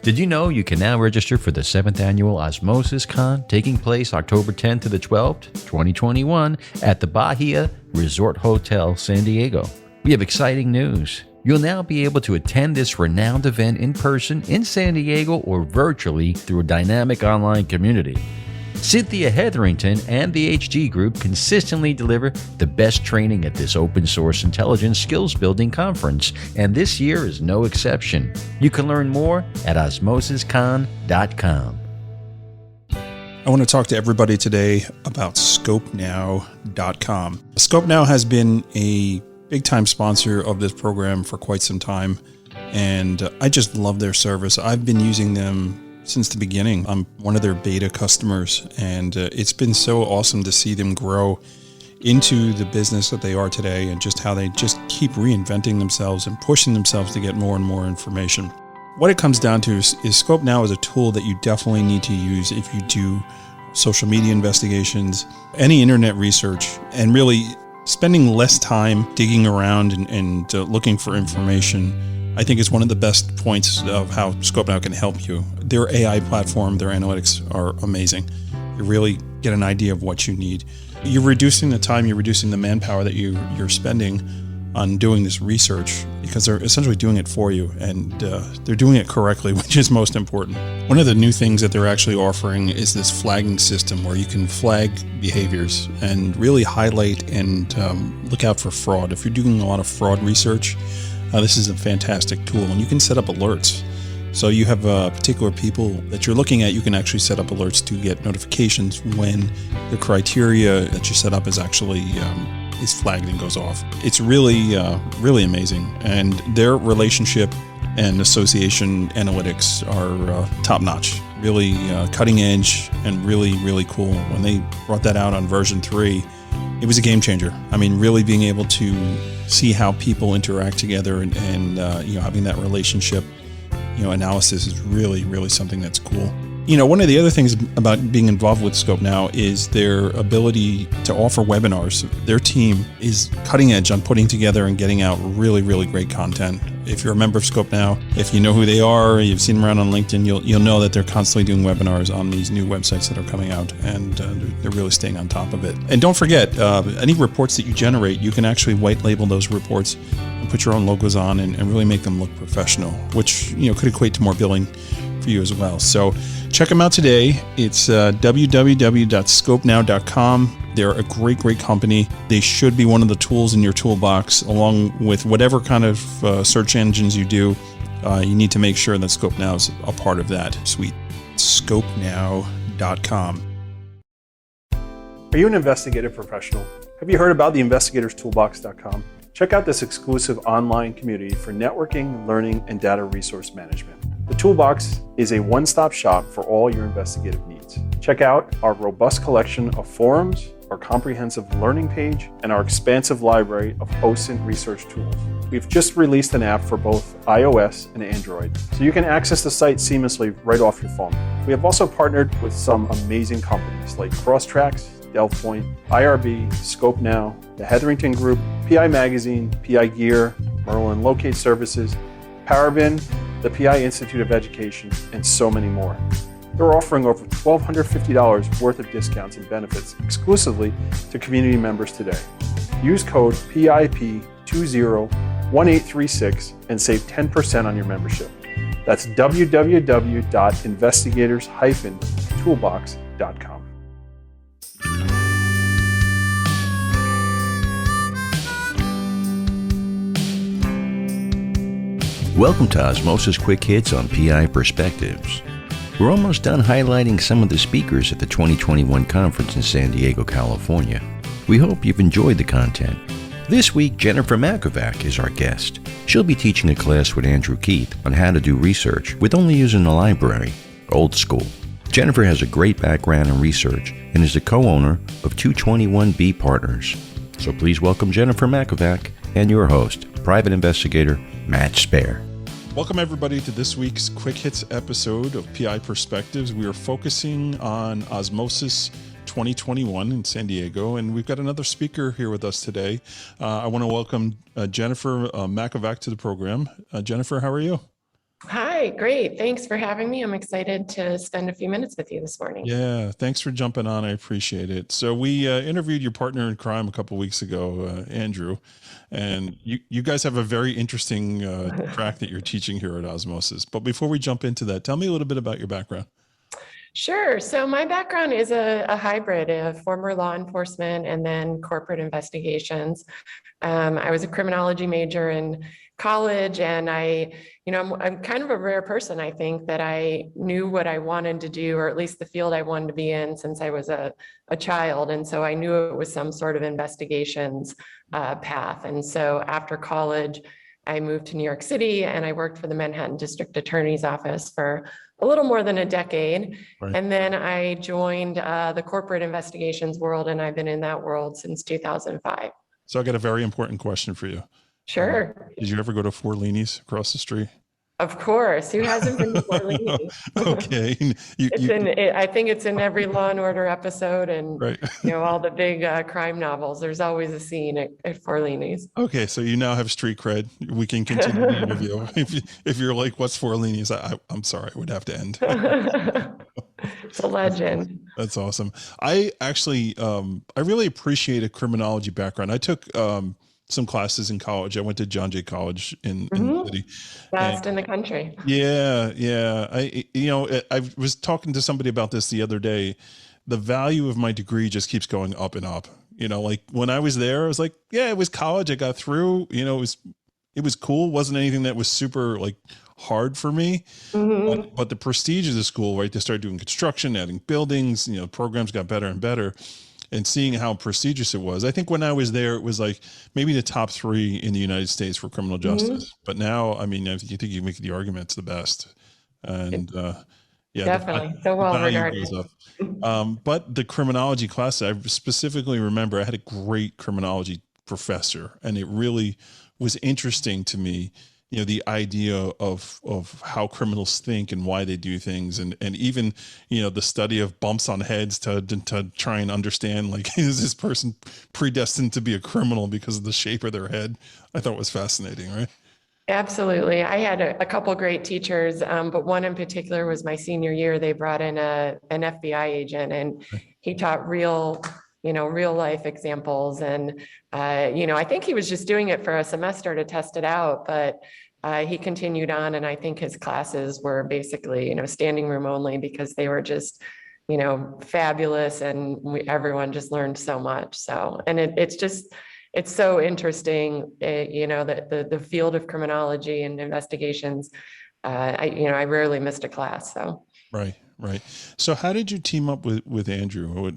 Did you know you can now register for the 7th annual Osmosis Con taking place October 10th to the 12th, 2021 at the Bahia Resort Hotel, San Diego? We have exciting news. You'll now be able to attend this renowned event in person in San Diego or virtually through a dynamic online community. Cynthia Hetherington and the HG Group consistently deliver the best training at this open source intelligence skills building conference, and this year is no exception. You can learn more at osmosiscon.com. I want to talk to everybody today about ScopeNow.com. ScopeNow has been a big-time sponsor of this program for quite some time, and I just love their service. I've been using them since the beginning. I'm one of their beta customers, and it's been so awesome to see them grow into the business that they are today, and just how they just keep reinventing themselves and pushing themselves to get more and more information. What it comes down to is ScopeNow is a tool that you definitely need to use if you do social media investigations, any internet research, and really spending less time digging around and looking for information. I think is one of the best points of how ScopeNow can help you. Their AI platform, their analytics are amazing. You really get an idea of what you need. You're reducing the time, you're reducing the manpower that you're spending on doing this research, because they're essentially doing it for you, and they're doing it correctly, which is most important. One of the new things that they're actually offering is this flagging system where you can flag behaviors and really highlight and look out for fraud. If you're doing a lot of fraud research, this is a fantastic tool, and you can set up alerts. So you have particular people that you're looking at, you can actually set up alerts to get notifications when the criteria that you set up is actually is flagged and goes off. It's really, really amazing. And their relationship and association analytics are top notch, really cutting edge and really, really cool. When they brought that out on version 3, it was a game changer. I mean, really being able to see how people interact together and having that relationship, analysis is really, really something that's cool. One of the other things about being involved with ScopeNow is their ability to offer webinars. Their team is cutting edge on putting together and getting out really, really great content. If you're a member of ScopeNow, if you know who they are, you've seen them around on LinkedIn, you'll know that they're constantly doing webinars on these new websites that are coming out, and they're really staying on top of it. And don't forget, any reports that you generate, you can actually white label those reports and put your own logos on and really make them look professional, which could equate to more billing for you as well. So check them out today. It's www.scopenow.com. They're a great, great company. They should be one of the tools in your toolbox, along with whatever kind of search engines you do. You need to make sure that ScopeNow is a part of that suite. Scopenow.com. Are you an investigative professional? Have you heard about the investigatorstoolbox.com? Check out this exclusive online community for networking, learning, and data resource management. The Toolbox is a one-stop shop for all your investigative needs. Check out our robust collection of forums, our comprehensive learning page, and our expansive library of OSINT research tools. We've just released an app for both iOS and Android, so you can access the site seamlessly right off your phone. We have also partnered with some amazing companies like Crosstracks, Delphpoint, IRB, ScopeNow, the Hetherington Group, PI Magazine, PI Gear, Merlin Locate Services, Parabin, the PI Institute of Education, and so many more. They're offering over $1,250 worth of discounts and benefits exclusively to community members today. Use code PIP201836 and save 10% on your membership. That's www.investigators-toolbox.com. Welcome to Osmosis Quick Hits on PI Perspectives. We're almost done highlighting some of the speakers at the 2021 conference in San Diego, California. We hope you've enjoyed the content. This week, Jennifer Mackovjack is our guest. She'll be teaching a class with Andrew Keith on how to do research with only using the library, old school. Jennifer has a great background in research and is the co-owner of 221B Partners. So please welcome Jennifer Mackovjack and your host, private investigator Matt Spaier. Welcome everybody to this week's Quick Hits episode of PI Perspectives. We are focusing on Osmosis 2021 in San Diego, and we've got another speaker here with us today. I want to welcome Jennifer Mackovjack to the program. Jennifer, how are you? Hi, great. Thanks for having me. I'm excited to spend a few minutes with you this morning. Yeah, thanks for jumping on. I appreciate it. So we interviewed your partner in crime a couple weeks ago, Andrew, and you guys have a very interesting track that you're teaching here at Osmosis. But before we jump into that, tell me a little bit about your background. Sure. So my background is a hybrid of former law enforcement and then corporate investigations. I was a criminology major in college, and I'm kind of a rare person. I think that I knew what I wanted to do, or at least the field I wanted to be in since I was a child. And so I knew it was some sort of investigations path. And so after college, I moved to New York City and I worked for the Manhattan District Attorney's Office for a little more than a decade. Right. And then I joined the corporate investigations world, and I've been in that world since 2005. So I got a very important question for you. Sure. Did you ever go to Forlini's across the street? Of course. Who hasn't been to Forlini? Okay. I think it's in every Law and Order episode, and Right. all the big crime novels. There's always a scene at Forlini's. Okay, so you now have street cred. We can continue the interview. If you're like, what's Forlini's? I'm sorry, it would have to end. It's a legend. That's awesome. I actually, I really appreciate a criminology background. I took some classes in college. I went to John Jay College in the city. Best in the country. Yeah. I was talking to somebody about this the other day. The value of my degree just keeps going up and up. Like when I was there, I was like, yeah, it was college. I got through, it was cool. It wasn't anything that was super like hard for me, but the prestige of the school, right? They started doing construction, adding buildings, programs got better and better, and seeing how prestigious it was. I think when I was there, it was like maybe the top 3 in the United States for criminal justice. But now, I mean, I think you can make the argument it's the best. And, yeah, definitely. So well regarded. But the criminology class, I specifically remember I had a great criminology professor, and it really was interesting to me, the idea of how criminals think and why they do things. And even, the study of bumps on heads to try and understand, like, is this person predestined to be a criminal because of the shape of their head? I thought it was fascinating, right? Absolutely. I had a couple great teachers, but one in particular was my senior year. They brought in an FBI agent, and he taught real life examples. And, I think he was just doing it for a semester to test it out, but he continued on. And I think his classes were basically, standing room only, because they were just, fabulous. And everyone just learned so much. So, and it's so interesting, that the field of criminology and investigations, I rarely missed a class. So. Right. So how did you team up with Andrew?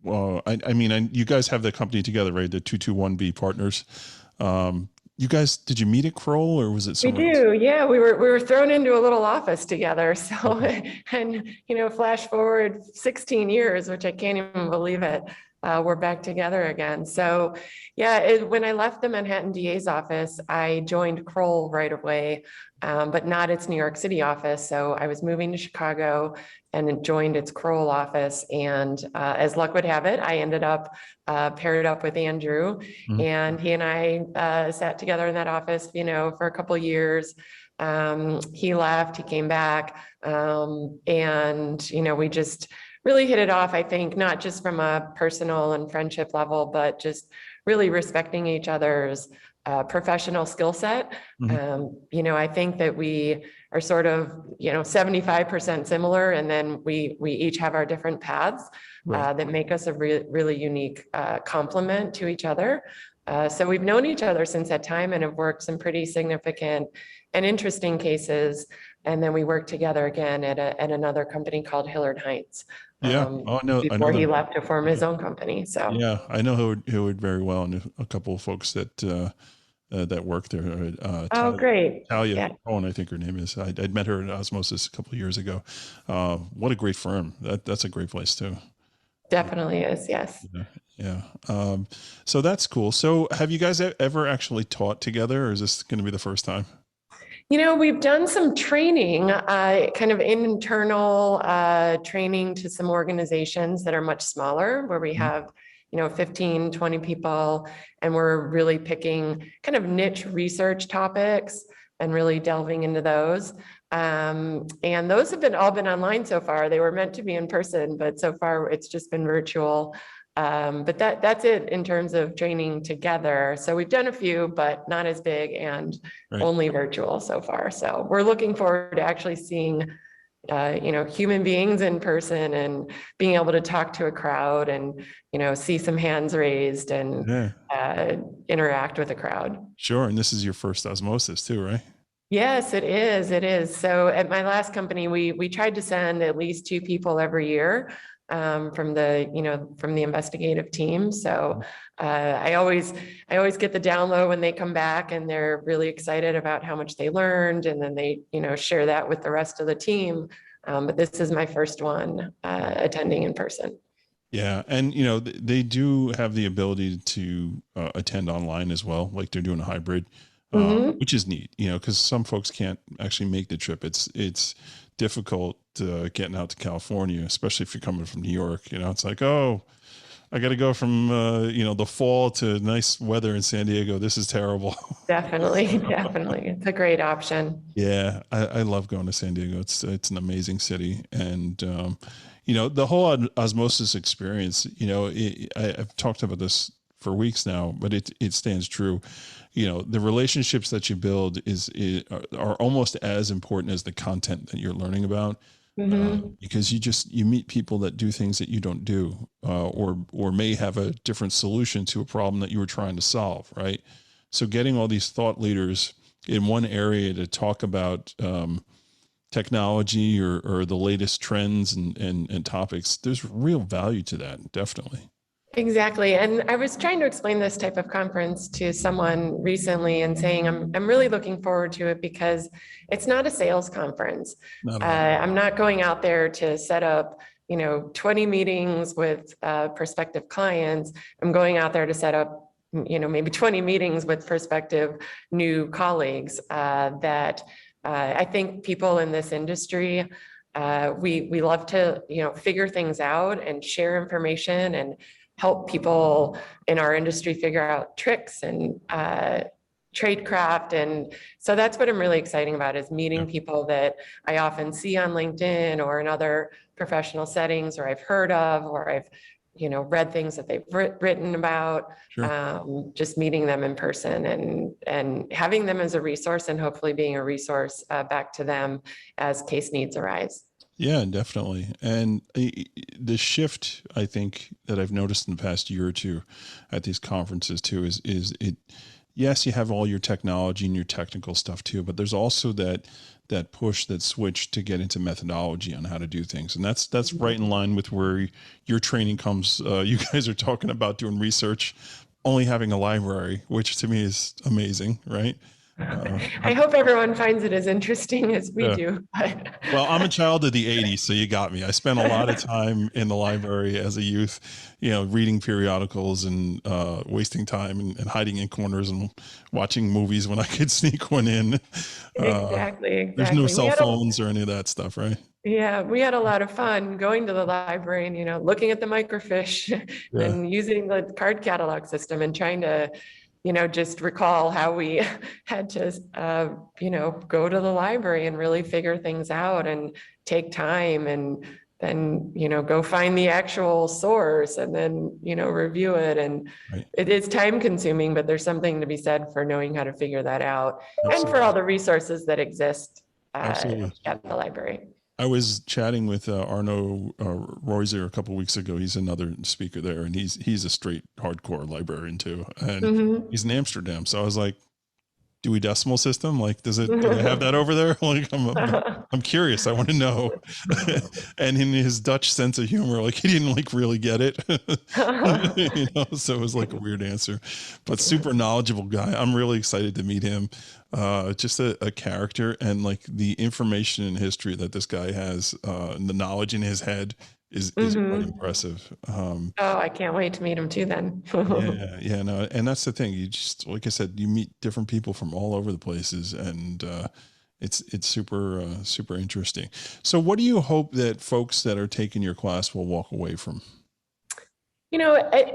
Well, I mean, you guys have the company together, right? The 221B Partners. You guys, did you meet at Kroll, or was it somewhere else? We do. Yeah, we were thrown into a little office together. So, and, flash forward 16 years, which I can't even believe it. We're back together again. So yeah, when I left the Manhattan DA's office, I joined Kroll right away, but not its New York City office. So I was moving to Chicago and joined its Kroll office. And as luck would have it, I ended up paired up with Andrew, and he and I sat together in that office, for a couple of years. He left, he came back, and, we just really hit it off, I think, not just from a personal and friendship level, but just really respecting each other's professional skill set. I think that we are sort of, 75% similar, and then we each have our different paths that make us a really unique complement to each other. So we've known each other since that time and have worked some pretty significant and interesting cases. And then we worked together again at another company called Hillard Heinz. Yeah. Before he left to form his own company. So yeah, I know Hillard very well, and a couple of folks that work there. Great. Talia Cohen, I think her name is. I'd met her at Osmosis a couple of years ago. What a great firm. That's a great place too. Definitely is. Yes. Yeah. So that's cool. So have you guys ever actually taught together, or is this going to be the first time? We've done some training, kind of internal training to some organizations that are much smaller, where we have, 15, 20 people, and we're really picking kind of niche research topics and really delving into those. And those have all been online so far. They were meant to be in person, but so far it's just been virtual. But that's it in terms of training together. So we've done a few, but not as big and only virtual so far. So we're looking forward to actually seeing human beings in person and being able to talk to a crowd and, see some hands raised and interact with a crowd. Sure. And this is your first osmosis too, right? Yes, it is. It is. So at my last company, we tried to send at least 2 people every year from the investigative team. So I always get the down low when they come back and they're really excited about how much they learned, and then they share that with the rest of the team. But this is my first one attending in person. Yeah. And, they do have the ability to attend online as well. Like they're doing a hybrid, which is neat, because some folks can't actually make the trip. It's difficult getting out to California, especially if you're coming from New York. It's like, oh, I got to go from, the fall to nice weather in San Diego. This is terrible. Definitely. It's a great option. Yeah. I love going to San Diego. It's an amazing city. And, the whole osmosis experience, I've talked about this for weeks now, but it stands true. The relationships that you build are almost as important as the content that you're learning about. Because you meet people that do things that you don't do, or may have a different solution to a problem that you were trying to solve. Right. So getting all these thought leaders in one area to talk about, technology or the latest trends and topics, there's real value to that. Definitely. Exactly. And I was trying to explain this type of conference to someone recently and saying, I'm really looking forward to it because it's not a sales conference. I'm not going out there to set up, 20 meetings with prospective clients. I'm going out there to set up, maybe 20 meetings with prospective new colleagues that I think people in this industry, we love to, figure things out and share information and help people in our industry figure out tricks and tradecraft. And so that's what I'm really excited about, is meeting people that I often see on LinkedIn or in other professional settings, or I've heard of, or I've, read things that they've written about. Just meeting them in person and having them as a resource, and hopefully being a resource back to them as case needs arise. Yeah, definitely. And the shift, I think, that I've noticed in the past year or two at these conferences too, is it, yes, you have all your technology and your technical stuff too, but there's also that push, that switch to get into methodology on how to do things. And that's right in line with where your training comes. You guys are talking about doing research, only having a library, which to me is amazing, right? I hope everyone finds it as interesting as we do. Well, I'm a child of the 80s, so you got me. I spent a lot of time in the library as a youth, reading periodicals and wasting time and hiding in corners and watching movies when I could sneak one in. Exactly. There's no cell phones or any of that stuff, right? Yeah, we had a lot of fun going to the library and, looking at the microfiche and using the card catalog system and trying to just recall how we had to, go to the library and really figure things out and take time and then, go find the actual source and then, review it. And it is time consuming, but there's something to be said for knowing how to figure that out. Absolutely. And for all the resources that exist at the library. I was chatting with Arno Reuser a couple of weeks ago. He's another speaker there, and he's a straight hardcore librarian too, and he's in Amsterdam. So I was like, "Do we decimal system? Like, do they have that over there?" Like, I'm curious. I want to know. And in his Dutch sense of humor, like he didn't really get it. So it was like a weird answer, but super knowledgeable guy. I'm really excited to meet him. Just a character, and like the information and history that this guy has, and the knowledge in his head is quite impressive. I can't wait to meet him too then. No, and that's the thing. You just, like I said, you meet different people from all over the places, and it's super super interesting. So what do you hope that folks that are taking your class will walk away from?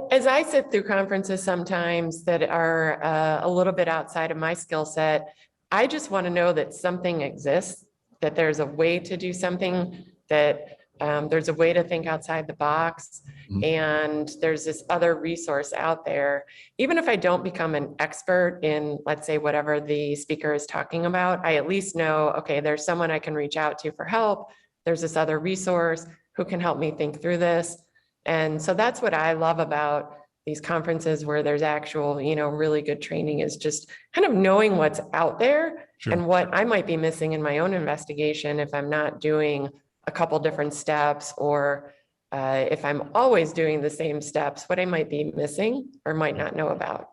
As I sit through conferences sometimes that are a little bit outside of my skill set, I just want to know that something exists, that there's a way to do something, that there's a way to think outside the box, and there's this other resource out there. Even if I don't become an expert in, let's say, whatever the speaker is talking about, I at least know, okay, there's someone I can reach out to for help. There's this other resource who can help me think through this. And so that's what I love about these conferences where there's actual, really good training, is just kind of knowing what's out there. Sure. And what I might be missing in my own investigation if I'm not doing a couple different steps, or if I'm always doing the same steps, what I might be missing or might not know about.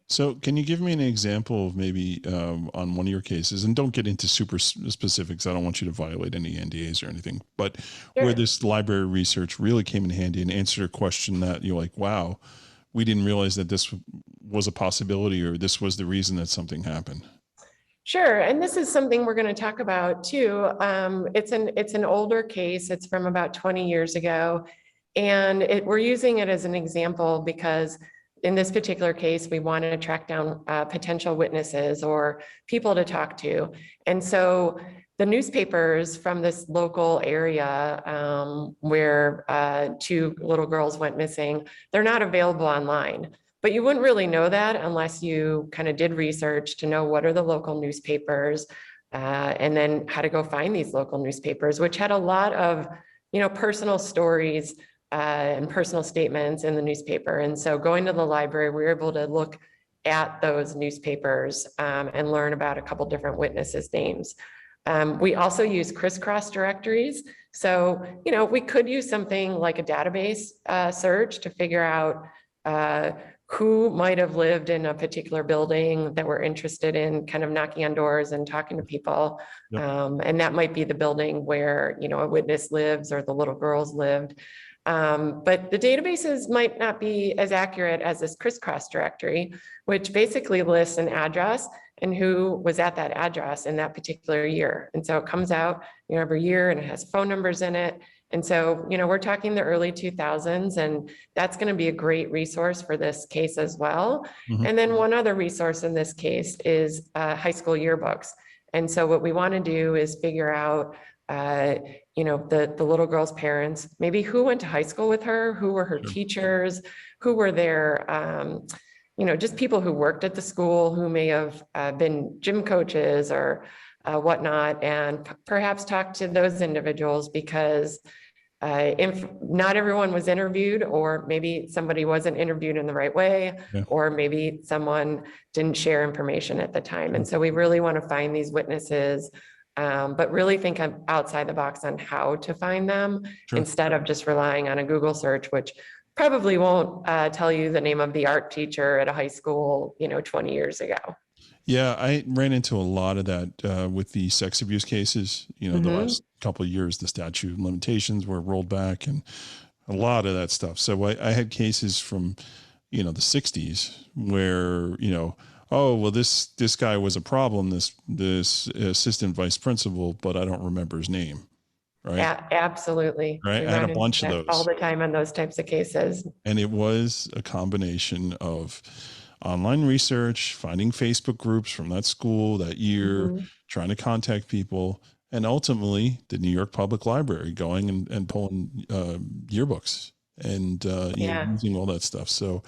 So can you give me an example of maybe on one of your cases, and don't get into super specifics, I don't want you to violate any NDAs or anything, but sure, where this library research really came in handy and answered a question that you're like, wow, we didn't realize that this was a possibility, or this was the reason that something happened? Sure, and this is something we're going to talk about too. It's an older case. It's from about 20 years ago, and we're using it as an example because in this particular case, we wanted to track down potential witnesses or people to talk to. And so the newspapers from this local area where 2 little girls went missing, they're not available online. But you wouldn't really know that unless you kind of did research to know what are the local newspapers, and then how to go find these local newspapers, which had a lot of, personal stories and personal statements in the newspaper. And so going to the library, we were able to look at those newspapers and learn about a couple different witnesses' names. We also use crisscross directories. So, we could use something like a database search to figure out who might have lived in a particular building that we're interested in kind of knocking on doors and talking to people. Yep. And that might be the building where, a witness lives or the little girls lived. But the databases might not be as accurate as this crisscross directory, which basically lists an address and who was at that address in that particular year. And so it comes out, every year, and it has phone numbers in it. And so, we're talking the early 2000s, and that's going to be a great resource for this case as well. Mm-hmm. And then one other resource in this case is high school yearbooks. And so what we want to do is figure out, the little girl's parents, maybe who went to high school with her, who were her teachers, who were there, just people who worked at the school, who may have been gym coaches or whatnot, and perhaps talk to those individuals, because if not everyone was interviewed, or maybe somebody wasn't interviewed in the right way, or maybe someone didn't share information at the time. And so we really want to find these witnesses, but really think outside the box on how to find them, instead of just relying on a Google search, which probably won't tell you the name of the art teacher at a high school, 20 years ago. Yeah, I ran into a lot of that with the sex abuse cases. The last couple of years, the statute of limitations were rolled back, and a lot of that stuff. So I had cases from, the 60s where, oh, well, this guy was a problem, this assistant vice principal, but I don't remember his name. Right. Yeah, absolutely. Right. I had a bunch of those all the time on those types of cases. And it was a combination of online research, finding Facebook groups from that school that year, trying to contact people, and ultimately the New York Public Library going and pulling yearbooks and using all that stuff. So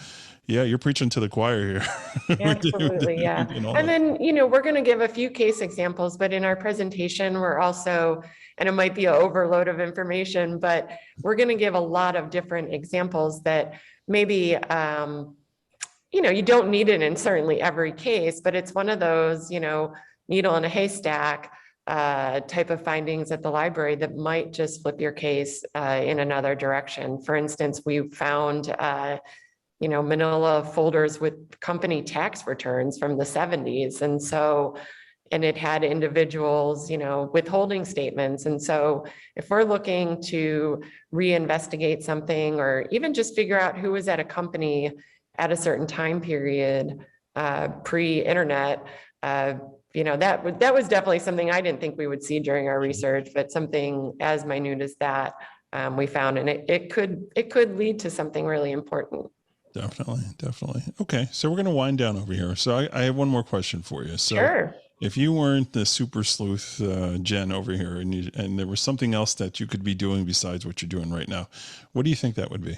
yeah, you're preaching to the choir here. Absolutely. Yeah. And then, we're going to give a few case examples, but in our presentation, we're also, and it might be an overload of information, but we're going to give a lot of different examples that maybe, you don't need it in certainly every case, but it's one of those, needle in a haystack type of findings at the library that might just flip your case in another direction. For instance, we found, manila folders with company tax returns from the 70s. And it had individuals, withholding statements. And so if we're looking to reinvestigate something, or even just figure out who was at a company at a certain time period, pre-internet, that was definitely something I didn't think we would see during our research, but something as minute as that we found, and it could lead to something really important. Definitely. Okay. So we're going to wind down over here. So I have one more question for you. So, sure. if you weren't the super sleuth Jen over here, and there was something else that you could be doing besides what you're doing right now, what do you think that would be?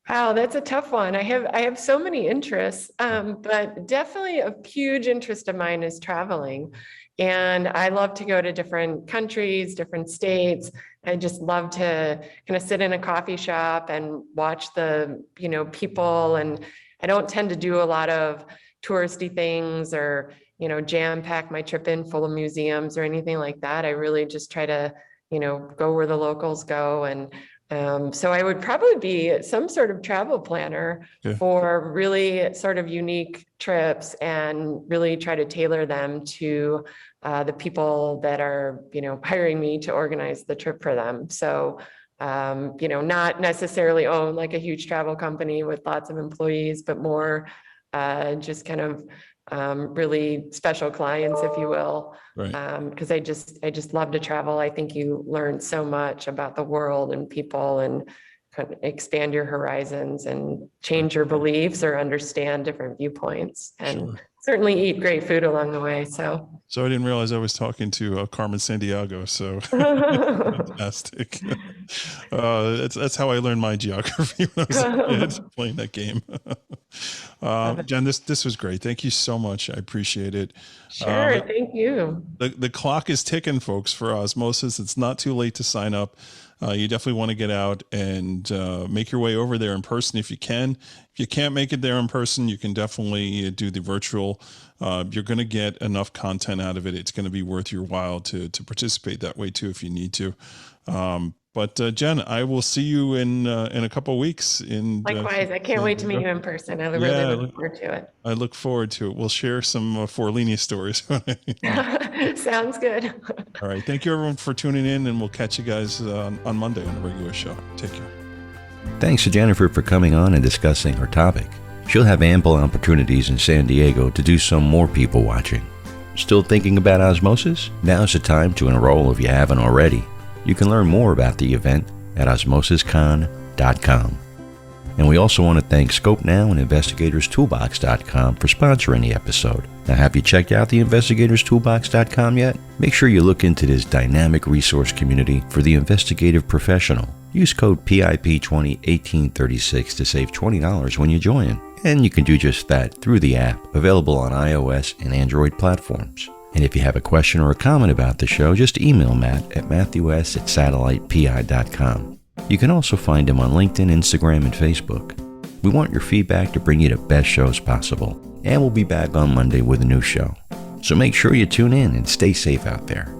Wow, that's a tough one. I have so many interests, but definitely a huge interest of mine is traveling. And I love to go to different countries, different states. I just love to kind of sit in a coffee shop and watch the, people. And I don't tend to do a lot of touristy things or, jam pack my trip in full of museums or anything like that. I really just try to, go where the locals go. And so I would probably be some sort of travel planner for really sort of unique trips and really try to tailor them to the people that are, hiring me to organize the trip for them. So, not necessarily own like a huge travel company with lots of employees, but more just kind of really special clients, if you will. Right. Because I just love to travel. I think you learn so much about the world and people and kind of expand your horizons and change your beliefs or understand different viewpoints and certainly eat great food along the way. So I didn't realize I was talking to Carmen Sandiego. So fantastic. That's how I learned my geography when I was a kid, playing that game. Jen, this was great. Thank you so much. I appreciate it. Sure. Thank you. The clock is ticking, folks, for Osmosis. It's not too late to sign up. You definitely want to get out and make your way over there in person if you can. If you can't make it there in person, you can definitely do the virtual. You're going to get enough content out of it. It's going to be worth your while to participate that way too if you need to. But Jen, I will see you in a couple of weeks. Likewise, I can't wait to meet you in person. I really look forward to it. I look forward to it. We'll share some Forlini stories. Sounds good. All right. Thank you, everyone, for tuning in, and we'll catch you guys on Monday on the regular show. Take care. Thanks to Jennifer for coming on and discussing her topic. She'll have ample opportunities in San Diego to do some more people watching. Still thinking about Osmosis? Now's the time to enroll if you haven't already. You can learn more about the event at OSMOSISCon.com. And we also want to thank ScopeNow and Investigatorstoolbox.com for sponsoring the episode. Now, have you checked out the Investigatorstoolbox.com yet? Make sure you look into this dynamic resource community for the investigative professional. Use code PIP201836 to save $20 when you join. And you can do just that through the app, available on iOS and Android platforms. And if you have a question or a comment about the show, just email Matt at matthews@satellitepi.com. You can also find him on LinkedIn, Instagram, and Facebook. We want your feedback to bring you the best shows possible. And we'll be back on Monday with a new show. So make sure you tune in and stay safe out there.